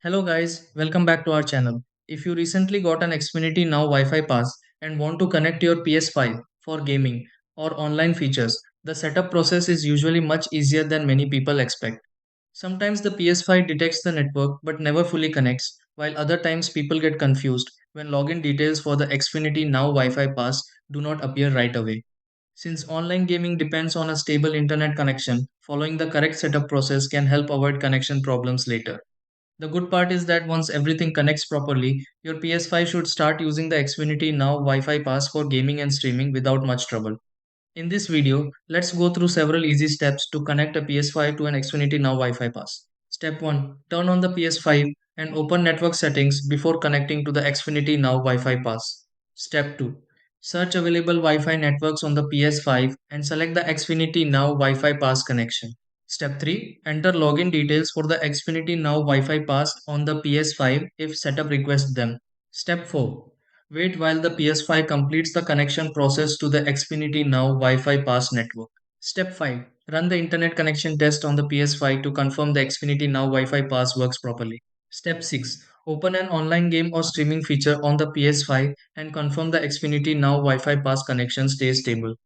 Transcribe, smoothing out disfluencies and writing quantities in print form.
Hello guys, welcome back to our channel. If you recently got an Xfinity Now Wi-Fi pass and want to connect your PS5 for gaming or online features, the setup process is usually much easier than many people expect. Sometimes the PS5 detects the network but never fully connects, while other times people get confused when login details for the Xfinity Now Wi-Fi pass do not appear right away. Since online gaming depends on a stable internet connection, following the correct setup process can help avoid connection problems later. The good part is that once everything connects properly, your PS5 should start using the Xfinity Now Wi-Fi pass for gaming and streaming without much trouble. In this video, let's go through several easy steps to connect a PS5 to an Xfinity Now Wi-Fi pass. Step 1. Turn on the PS5 and open network settings before connecting to the Xfinity Now Wi-Fi pass. Step 2. Search available Wi-Fi networks on the PS5 and select the Xfinity Now Wi-Fi pass connection. Step 3. Enter login details for the Xfinity Now Wi-Fi pass on the PS5 if setup requests them. Step 4. Wait while the PS5 completes the connection process to the Xfinity Now Wi-Fi pass network. Step 5. Run the internet connection test on the PS5 to confirm the Xfinity Now Wi-Fi pass works properly. Step 6. Open an online game or streaming feature on the PS5 and confirm the Xfinity Now Wi-Fi pass connection stays stable.